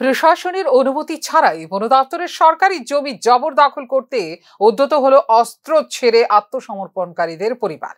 প্রশাসনের অনুমতি ছাড়াই বন দপ্তরের সরকারি জমি জবরদখল করতে উদ্যত হলো অস্ত্র ছেড়ে আত্মসমর্পণকারীদের পরিবার।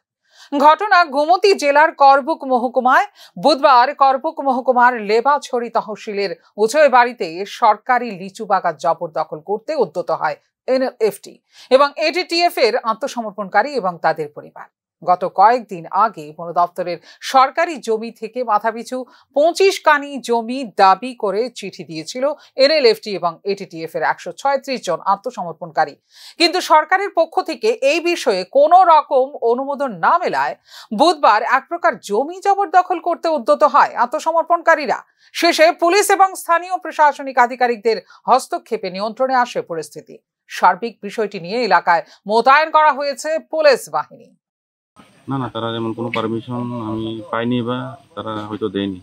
ঘটনা গোমতী জেলার করবুক মহকুমায়। বুধবার করবুক মহকুমার লেবাছড়ি তহসিলের উঁচয় বাড়িতে সরকারি লিচু বাগান জবরদখল করতে উদ্যত হয় এনএলএফটি এবং এটিটিএফ এর আত্মসমর্পণকারী এবং তাদের পরিবার। গত কয়েকদিন আগে বন দপ্তরের সরকারি জমি থেকে মাথাপিছু 25 কানি জমি দাবি করে চিঠি দিয়েছিল এনএলএফটি এবং এটিটিএফ এর 136 জন আত্মসমর্পণকারী। কিন্তু সরকারের পক্ষ থেকে এই বিষয়ে কোনো রকম অনুমোদন না মেলায় বুধবার এক প্রকার জমি জবরদখল করতে উদ্যত হয় আত্মসমর্পণকারীরা। শেষে পুলিশ এবং স্থানীয় প্রশাসনিক আধিকারিকদের হস্তক্ষেপে নিয়ন্ত্রণে আসে পরিস্থিতি। সার্বিক বিষয়টি নিয়ে এলাকায় মোতায়েন করা হয়েছে পুলিশ বাহিনী। না, তারা যেমন কোনো পারমিশন আমি পাইনি বা তারা হয়তো দেয়নি।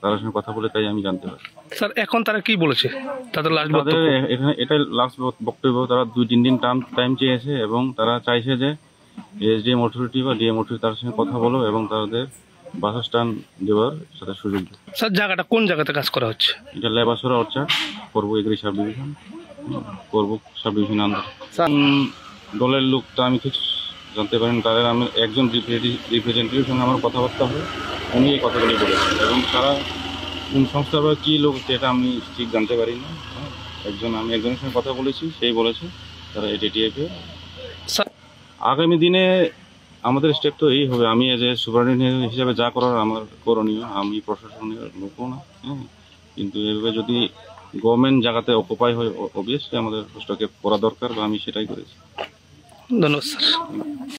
তার সঙ্গে কথা বলে তাই আমি জানতে পারি। স্যার, এখন তারা কি বলেছে? তাদের এখানে এটাই লাস্ট বক্তব্য। তারা 2-3 দিন টাইম চেয়েছে এবং তারা চাইছে যে এসডিএম অথরিটি বা ডিএম অথরিটি তার সঙ্গে কথা বলো এবং তাদের বাসস্থান দেওয়ার সাথে সুযোগ দেয়। স্যার, জায়গাটা কোন জায়গাতে কাজ করা হচ্ছে? এটা লেবাছড়া অর্চার্ড, করবো এগ্রি সাব ডিভিশন, করবো সাব ডিভিশন আন্ডার। দলের লোকটা আমি ঠিক জানতে পারেন, তাদের আমি একজন রিপ্রেজেন্টেটিভের সঙ্গে আমার কথাবার্তা হয়, উনি এই কথাগুলি বলেছেন এবং তারা কোন সংস্থা বা কী লোক সেটা আমি ঠিক জানতে পারি না। আমি একজনের সঙ্গে কথা বলেছি, সেই বলেছে তারা এটিটিএফে। আগামী দিনে আমাদের স্টেপ তো এই হবে, আমি এজ এ সুপারিনটেন্ডেন্ট হিসাবে যা করার আমার করণীয়, আমি প্রশাসনের লোকও না, কিন্তু এভাবে যদি গভর্নমেন্ট জায়গাতে অকুপাই হয় অবভিয়াসলি আমাদের হস্তক্ষেপ করা দরকার বা আমি সেটাই করেছি। ধন্যবাদ স্যার।